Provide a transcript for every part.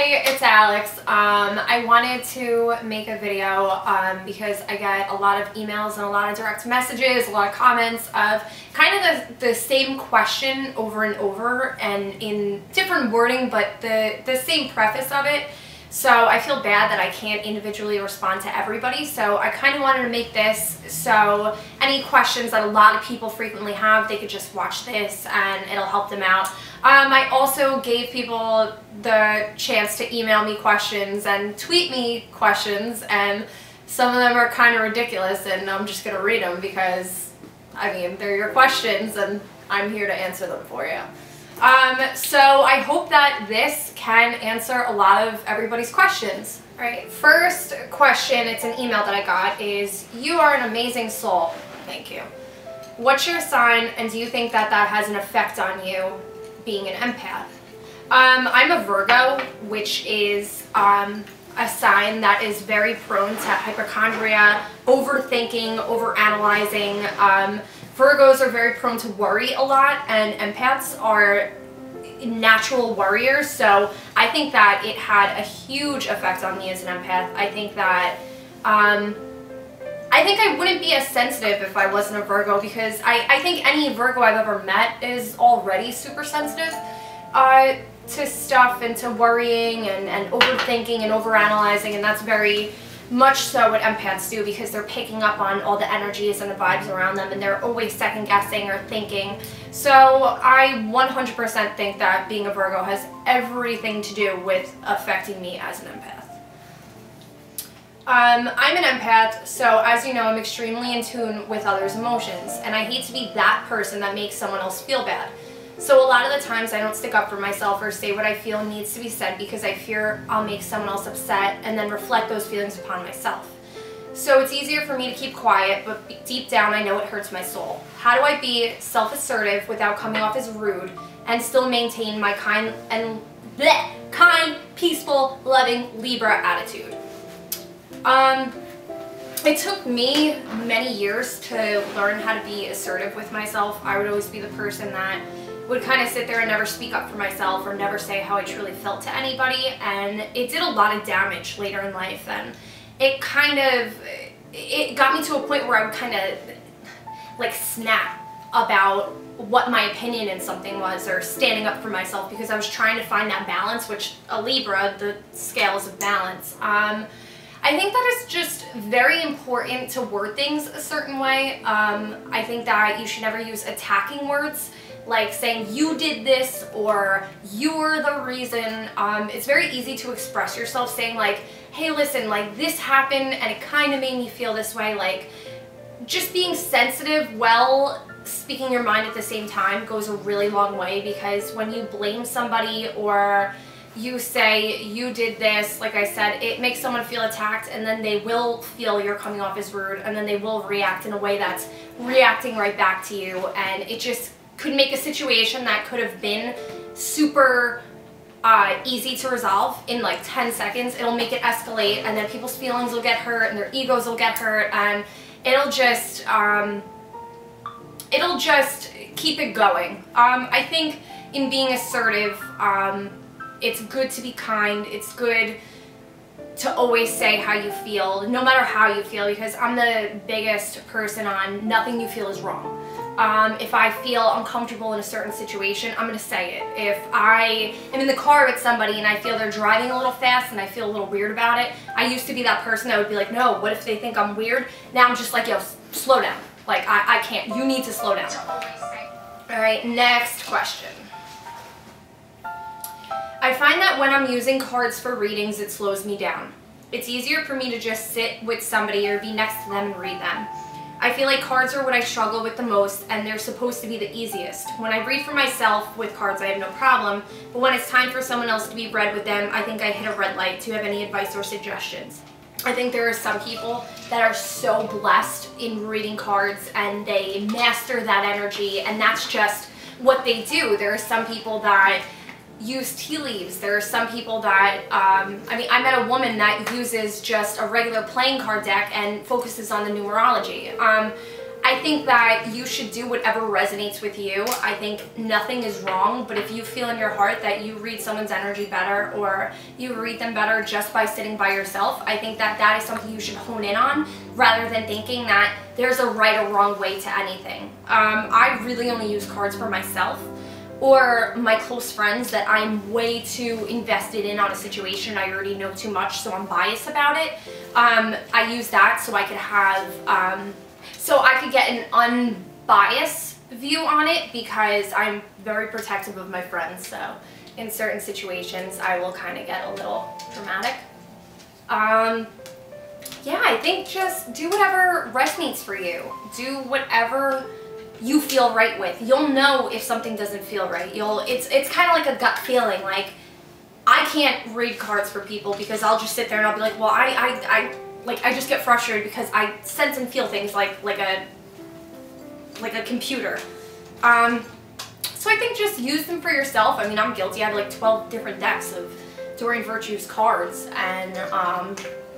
Hey, it's Alex. I wanted to make a video because I get a lot of emails and a lot of direct messages, a lot of comments of kind of the same question over and over and in different wording, but the same preface of it. So I feel bad that I can't individually respond to everybody, so I kind of wanted to make this so any questions that a lot of people frequently have, they could just watch this and it'll help them out. I also gave people the chance to email me questions and tweet me questions, and some of them are kind of ridiculous, and I'm just going to read them because, I mean, they're your questions and I'm here to answer them for you. So I hope that this can answer a lot of everybody's questions. All right, first question, it's an email that I got, is you are an amazing soul. Thank you. What's your sign, and do you think that that has an effect on you being an empath? I'm a Virgo, which is a sign that is very prone to hypochondria, overthinking, overanalyzing. Virgos are very prone to worry a lot, and empaths are natural worriers, so I think that it had a huge effect on me as an empath. I think that I wouldn't be as sensitive if I wasn't a Virgo, because I think any Virgo I've ever met is already super sensitive to stuff and to worrying and overthinking and overanalyzing, and that's very much so what empaths do, because they're picking up on all the energies and the vibes around them, and they're always second guessing or thinking. So I 100% think that being a Virgo has everything to do with affecting me as an empath. I'm an empath, so as you know, I'm extremely in tune with others' emotions, and I hate to be that person that makes someone else feel bad. So a lot of the times I don't stick up for myself or say what I feel needs to be said, because I fear I'll make someone else upset and then reflect those feelings upon myself. So it's easier for me to keep quiet, but deep down I know it hurts my soul. How do I be self-assertive without coming off as rude and still maintain my kind, peaceful, loving Libra attitude? It took me many years to learn how to be assertive with myself. I would always be the person that would kind of sit there and never speak up for myself or never say how I truly felt to anybody, and it did a lot of damage later in life, and it got me to a point where I would kind of like snap about what my opinion in something was, or standing up for myself, because I was trying to find that balance, which a Libra, the scales of balance. I think that it's just very important to word things a certain way. I think that you should never use attacking words, like saying you did this or you're the reason. It's very easy to express yourself saying like, hey listen, like this happened and it kind of made me feel this way. Like just being sensitive while speaking your mind at the same time goes a really long way, because when you blame somebody or you say you did this, like I said, it makes someone feel attacked, and then they will feel you're coming off as rude, and then they will react in a way that's reacting right back to you, and it just could make a situation that could have been super easy to resolve in like 10 seconds. It'll make it escalate, and then people's feelings will get hurt and their egos will get hurt, and it'll just keep it going. I think in being assertive, it's good to be kind. It's good to always say how you feel, no matter how you feel, because I'm the biggest person on nothing you feel is wrong. If I feel uncomfortable in a certain situation, I'm going to say it. If I am in the car with somebody and I feel they're driving a little fast and I feel a little weird about it, I used to be that person that would be like, no, what if they think I'm weird? Now I'm just like, yo, slow down. Like, I can't. You need to slow down. Alright, next question. I find that when I'm using cards for readings, it slows me down. It's easier for me to just sit with somebody or be next to them and read them. I feel like cards are what I struggle with the most, and they're supposed to be the easiest. When I read for myself with cards, I have no problem, but when it's time for someone else to be read with them, I think I hit a red light. Do you have any advice or suggestions? I think there are some people that are so blessed in reading cards, and they master that energy, and that's just what they do. There are some people that use tea leaves. There are some people that, I mean, I met a woman that uses just a regular playing card deck and focuses on the numerology. I think that you should do whatever resonates with you. I think nothing is wrong, but if you feel in your heart that you read someone's energy better, or you read them better just by sitting by yourself, I think that that is something you should hone in on, rather than thinking that there's a right or wrong way to anything. I really only use cards for myself, or my close friends that I'm way too invested in on a situation. I already know too much, so I'm biased about it. I use that so I could have, so I could get an unbiased view on it, because I'm very protective of my friends. So in certain situations, I will kind of get a little dramatic. Yeah, I think just do whatever resonates for you. Do whatever you feel right with. You'll know if something doesn't feel right. It's kind of like a gut feeling. Like, I can't read cards for people, because I'll just sit there and I'll be like, well, I just get frustrated because I sense and feel things like a computer. So I think just use them for yourself. I mean, I'm guilty. I have like 12 different decks of Doreen Virtue's cards, and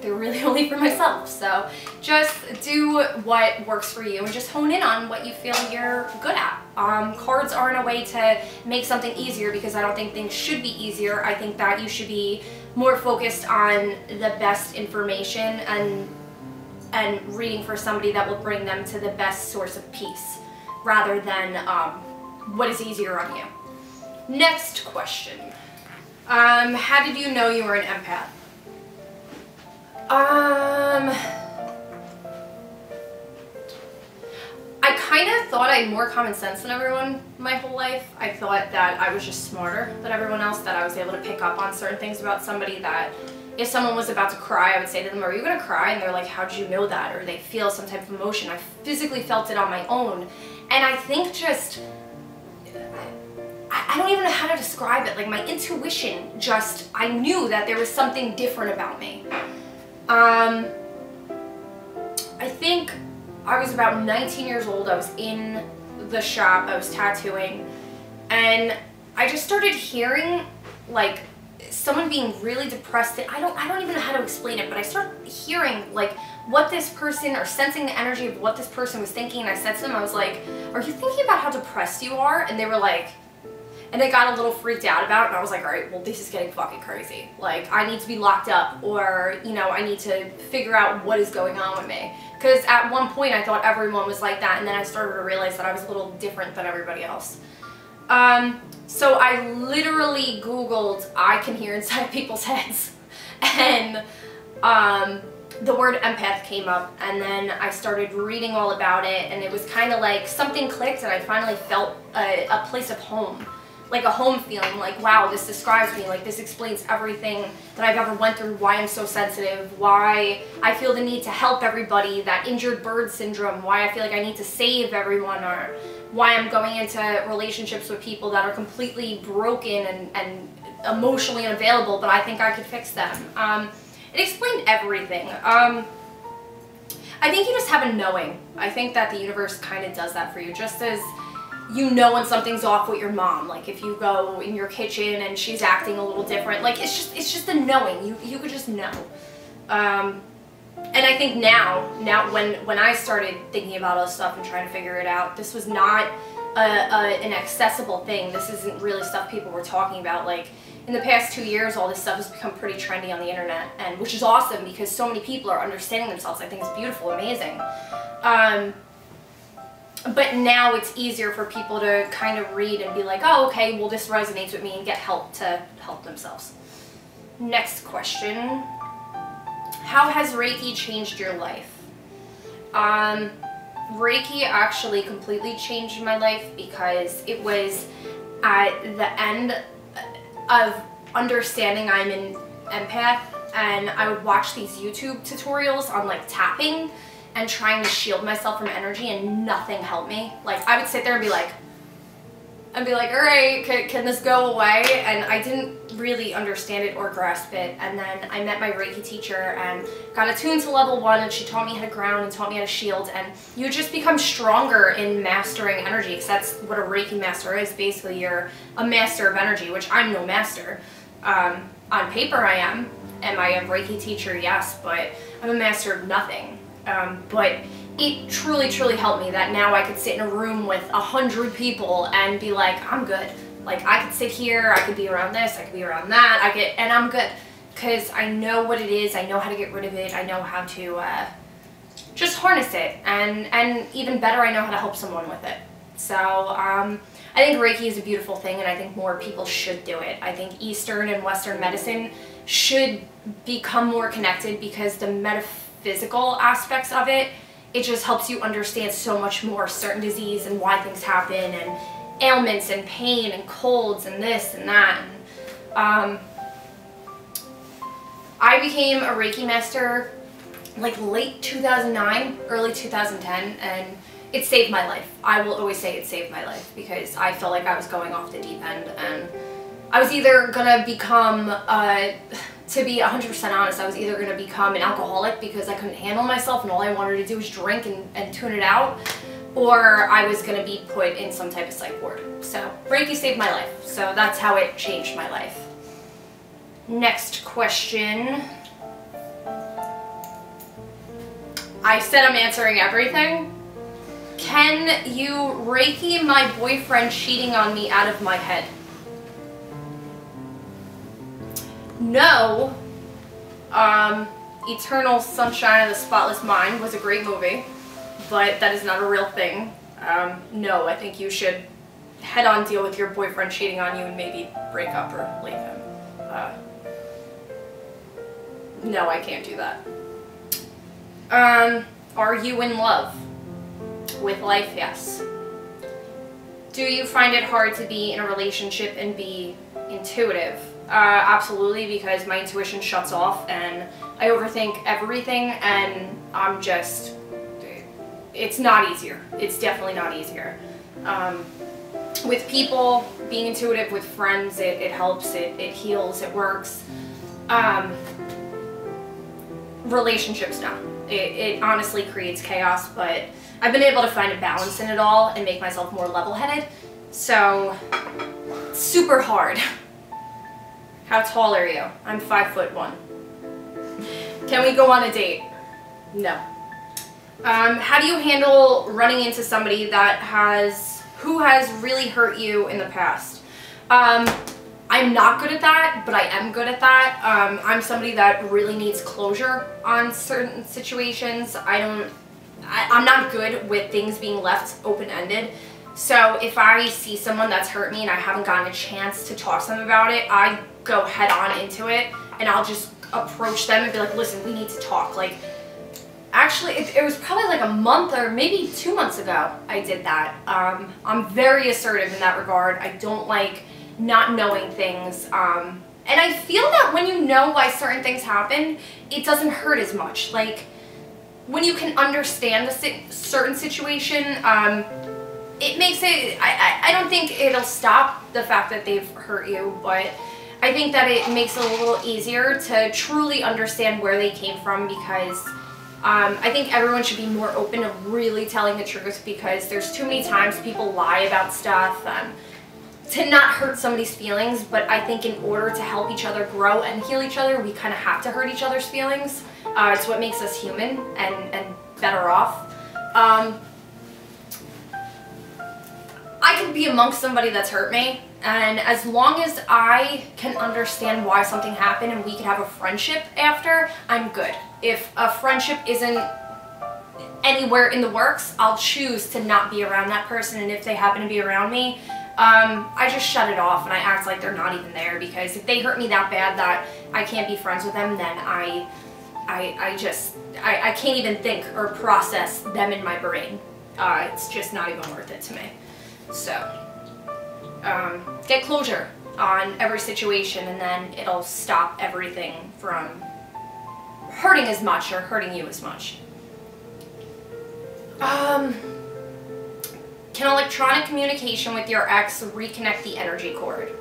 they're really only for myself. So just do what works for you and just hone in on what you feel you're good at. Cards aren't a way to make something easier, because I don't think things should be easier. I think that you should be more focused on the best information and reading for somebody that will bring them to the best source of peace, rather than what is easier on you. Next question. How did you know you were an empath? I kind of thought I had more common sense than everyone my whole life. I thought that I was just smarter than everyone else, that I was able to pick up on certain things about somebody, that if someone was about to cry, I would say to them, are you going to cry? And they're like, how did you know that? Or they feel some type of emotion. I physically felt it on my own. And I think just, I don't even know how to describe it. Like, my intuition just, I knew that there was something different about me. I think I was about 19 years old. I was in the shop, I was tattooing, and I just started hearing like someone being really depressed. I don't even know how to explain it, but I started hearing like what this person, or sensing the energy of what this person was thinking, and I said to them, I was like, are you thinking about how depressed you are? And they were like, and they got a little freaked out about it, and I was like, all right, well, this is getting fucking crazy. Like, I need to be locked up, or, you know, I need to figure out what is going on with me. Because at one point, I thought everyone was like that, and then I started to realize that I was a little different than everybody else. So I literally Googled, I can hear inside people's heads, and the word empath came up, and then I started reading all about it, and it was kind of like something clicked, and I finally felt a place of home. Like a home feeling, like, wow, this describes me, like this explains everything that I've ever went through, why I'm so sensitive, why I feel the need to help everybody, that injured bird syndrome, why I feel like I need to save everyone, or why I'm going into relationships with people that are completely broken and emotionally unavailable, but I think I could fix them. It explained everything. I think you just have a knowing. I think that the universe kind of does that for you, just as you know when something's off with your mom. Like if you go in your kitchen and she's acting a little different, like it's just a knowing. You could just know. And I think now when I started thinking about all this stuff and trying to figure it out, this was not an accessible thing. This isn't really stuff people were talking about. Like in the past 2 years, all this stuff has become pretty trendy on the internet, and which is awesome because so many people are understanding themselves. I think it's beautiful, amazing. But now it's easier for people to kind of read and be like, oh, okay, well, this resonates with me, and get help to help themselves. Next question. How has Reiki changed your life? Reiki actually completely changed my life, because it was at the end of understanding I'm an empath, and I would watch these YouTube tutorials on like tapping and trying to shield myself from energy, and nothing helped me. Like, I would sit there and be like, all right, can this go away? And I didn't really understand it or grasp it. And then I met my Reiki teacher and got attuned to level 1, and she taught me how to ground and taught me how to shield. And you just become stronger in mastering energy, because that's what a Reiki master is. Basically, you're a master of energy, which I'm no master. On paper, I am. Am I a Reiki teacher? Yes, but I'm a master of nothing. But it truly, truly helped me that now I could sit in a room with 100 people and be like, I'm good. Like, I could sit here, I could be around this, I could be around that, and I'm good. Because I know what it is, I know how to get rid of it, I know how to just harness it, and even better, I know how to help someone with it. So, I think Reiki is a beautiful thing, and I think more people should do it. I think Eastern and Western medicine should become more connected, because the metaphysical aspects of it, it just helps you understand so much more certain disease and why things happen, and ailments and pain and colds and this and that. And, I became a Reiki master like late 2009, early 2010, and it saved my life. I will always say it saved my life, because I felt like I was going off the deep end, and I was either gonna become, to be 100% honest, I was either gonna become an alcoholic because I couldn't handle myself and all I wanted to do was drink and tune it out, or I was gonna be put in some type of psych ward. So Reiki saved my life, so that's how it changed my life. Next question. I said I'm answering everything. Can you Reiki my boyfriend cheating on me out of my head? No. Eternal Sunshine of the Spotless Mind was a great movie, but that is not a real thing. No, I think you should head-on deal with your boyfriend cheating on you and maybe break up or leave him. No, I can't do that. Are you in love? With life, yes. Do you find it hard to be in a relationship and be intuitive? Absolutely, because my intuition shuts off and I overthink everything, and I'm just, it's not easier. It's definitely not easier. With people, being intuitive with friends, it helps, it heals, it works. Relationships, no. It honestly creates chaos, but I've been able to find a balance in it all and make myself more level-headed. So, super hard. How tall are you? I'm 5'1". Can we go on a date? No. How do you handle running into somebody who has really hurt you in the past? I'm not good at that, but I am good at that. I'm somebody that really needs closure on certain situations. I'm not good with things being left open-ended. So if I see someone that's hurt me and I haven't gotten a chance to talk to them about it, I go head on into it, and I'll just approach them and be like, listen, we need to talk. Like, actually, it was probably like a month or maybe 2 months ago I did that. I'm very assertive in that regard. I don't like not knowing things. And I feel that when you know why certain things happen, it doesn't hurt as much. Like, when you can understand the certain situation, it makes it, I don't think it'll stop the fact that they've hurt you, but I think that it makes it a little easier to truly understand where they came from, because I think everyone should be more open to really telling the truth, because there's too many times people lie about stuff to not hurt somebody's feelings, but I think in order to help each other grow and heal each other, we kind of have to hurt each other's feelings. It's what makes us human and better off. I could be amongst somebody that's hurt me, and as long as I can understand why something happened and we could have a friendship after, I'm good. If a friendship isn't anywhere in the works, I'll choose to not be around that person, and if they happen to be around me, I just shut it off and I act like they're not even there, because if they hurt me that bad that I can't be friends with them, then I can't even think or process them in my brain. It's just not even worth it to me. So, get closure on every situation, and then it'll stop everything from hurting as much or hurting you as much. Can electronic communication with your ex reconnect the energy cord?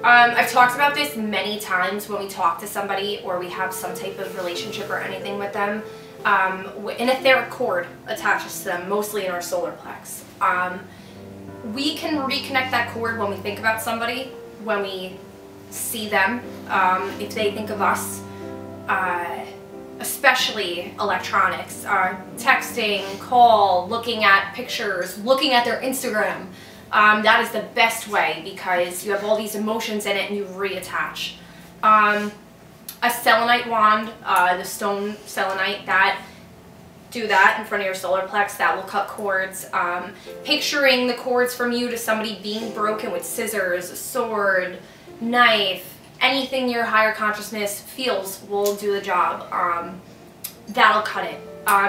I've talked about this many times when we talk to somebody or we have some type of relationship or anything with them. An etheric cord attaches to them, mostly in our solar plex. We can reconnect that cord when we think about somebody, when we see them, if they think of us. especially electronics, texting, call, looking at pictures, looking at their Instagram. That is the best way because you have all these emotions in it and you reattach. A selenite wand, the stone selenite, do that in front of your solar plex, that will cut cords. Picturing the cords from you to somebody being broken with scissors, a sword, knife, anything your higher consciousness feels will do the job. That'll cut it.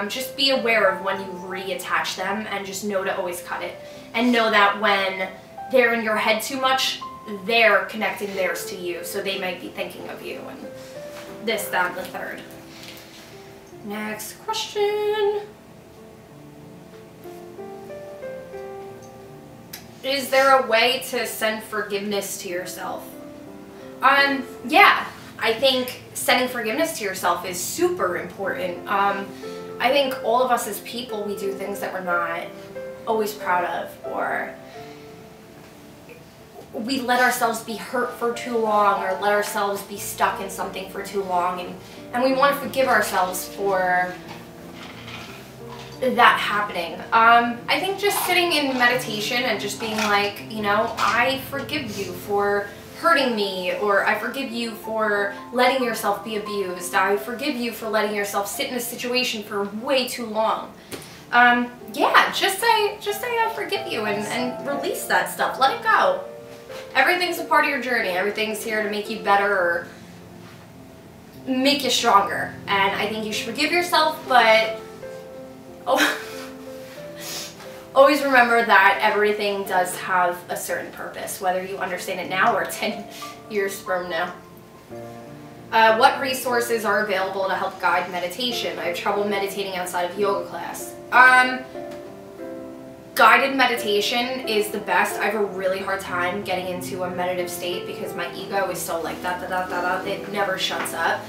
Just be aware of when you reattach them and just know to always cut it. And know that when they're in your head too much, they're connecting theirs to you. So they might be thinking of you and this, that, and the third. Next question. Is there a way to send forgiveness to yourself? Yeah, I think sending forgiveness to yourself is super important. I think all of us as people, we do things that we're not always proud of, or we let ourselves be hurt for too long, or let ourselves be stuck in something for too long, and we want to forgive ourselves for that happening. I think just sitting in meditation and just being like, you know, I forgive you for hurting me, or I forgive you for letting yourself be abused. I forgive you for letting yourself sit in a situation for way too long. Yeah, just say I forgive you and release that stuff. Let it go. Everything's a part of your journey. Everything's here to make you better or make you stronger. And I think you should forgive yourself, but always remember that everything does have a certain purpose, whether you understand it now or 10 years from now. What resources are available to help guide meditation? I have trouble meditating outside of yoga class. Guided meditation is the best. I have a really hard time getting into a meditative state because my ego is so like that, it never shuts up.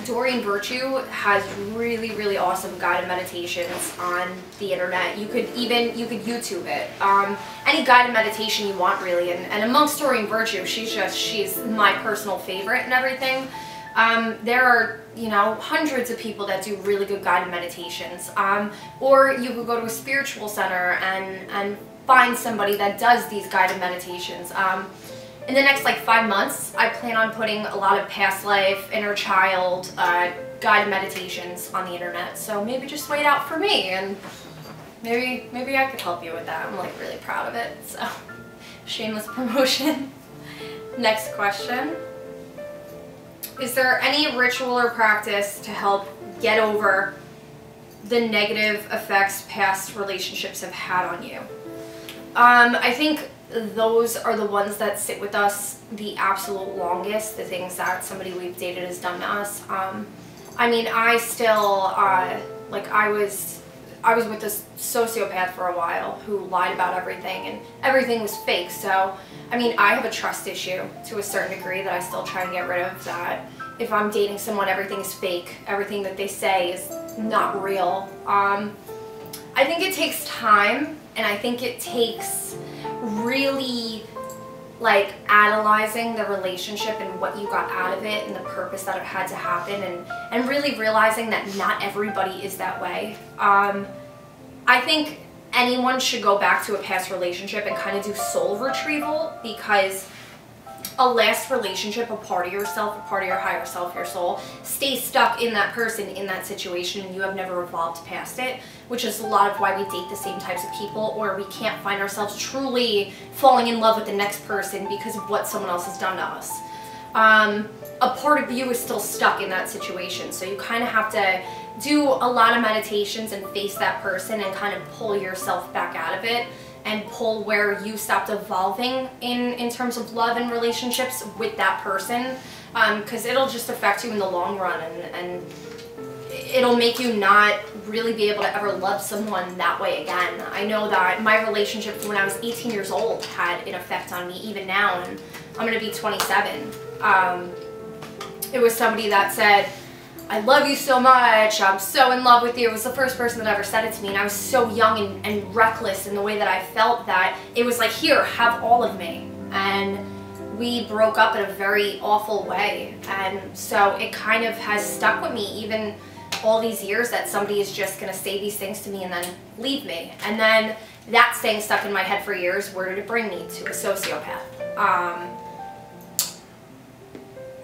Doreen Virtue has really, really awesome guided meditations on the internet. You could YouTube it. Any guided meditation you want, really. And amongst Doreen Virtue, she's my personal favorite and everything. There are, you know, hundreds of people that do really good guided meditations. Or you could go to a spiritual center and find somebody that does these guided meditations. In the next like 5 months, I plan on putting a lot of past life, inner child, guided meditations on the internet. So maybe just wait out for me, and maybe I could help you with that. I'm like really proud of it. So shameless promotion. Next question. Is there any ritual or practice to help get over the negative effects past relationships have had on you? I think those are the ones that sit with us the absolute longest, the things that somebody we've dated has done to us. I mean, I still, like I was with this sociopath for a while who lied about everything, and everything was fake. So, I mean, I have a trust issue to a certain degree that I still try and get rid of, that if I'm dating someone, everything is fake. Everything that they say is not real. I think it takes time, and I think it takes really like analyzing the relationship and what you got out of it and the purpose that it had to happen, and really realizing that not everybody is that way. I think anyone should go back to a past relationship and kind of do soul retrieval, because a last relationship, a part of yourself, a part of your higher self, your soul, stays stuck in that person, in that situation, and you have never evolved past it, which is a lot of why we date the same types of people, or we can't find ourselves truly falling in love with the next person because of what someone else has done to us. A part of you is still stuck in that situation, so you kind of have to do a lot of meditations and face that person and kind of pull yourself back out of it, and pull where you stopped evolving in terms of love and relationships with that person, because it'll just affect you in the long run, and it'll make you not really be able to ever love someone that way again. I know that my relationship from when I was 18 years old had an effect on me even now, and I'm going to be 27. It was somebody that said, I love you so much, I'm so in love with you. It was the first person that ever said it to me, and I was so young and reckless in the way that I felt that it was like, here, have all of me. And we broke up in a very awful way, and so it kind of has stuck with me even all these years, that somebody is just going to say these things to me and then leave me. And then that staying stuck in my head for years, where did it bring me? To a sociopath.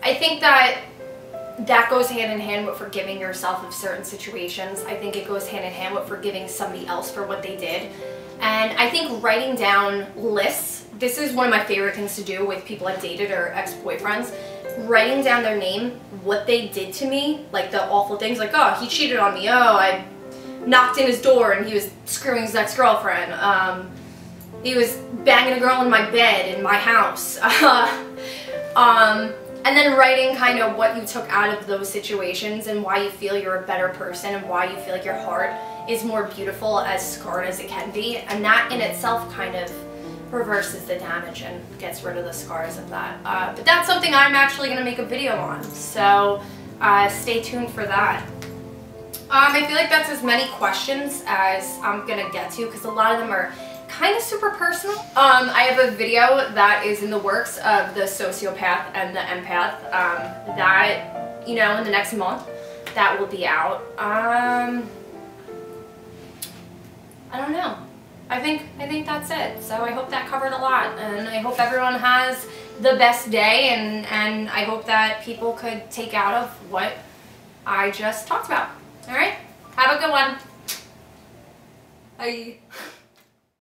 I think that goes hand in hand with forgiving yourself of certain situations. I think it goes hand in hand with forgiving somebody else for what they did. And I think writing down lists, this is one of my favorite things to do with people I've dated or ex-boyfriends. Writing down their name, what they did to me, like the awful things, like, oh, he cheated on me, oh, I knocked in his door and he was screwing his ex-girlfriend, he was banging a girl in my bed in my house. And then writing kind of what you took out of those situations and why you feel you're a better person and why you feel like your heart is more beautiful, as scarred as it can be. And that in itself kind of reverses the damage and gets rid of the scars of that. But that's something I'm actually going to make a video on, so stay tuned for that. I feel like that's as many questions as I'm going to get to, because a lot of them are kind of super personal. I have a video that is in the works of the sociopath and the empath, that, you know, in the next month, that will be out. I don't know. I think that's it. So I hope that covered a lot, and I hope everyone has the best day, and I hope that people could take out of what I just talked about. All right? Have a good one. Bye.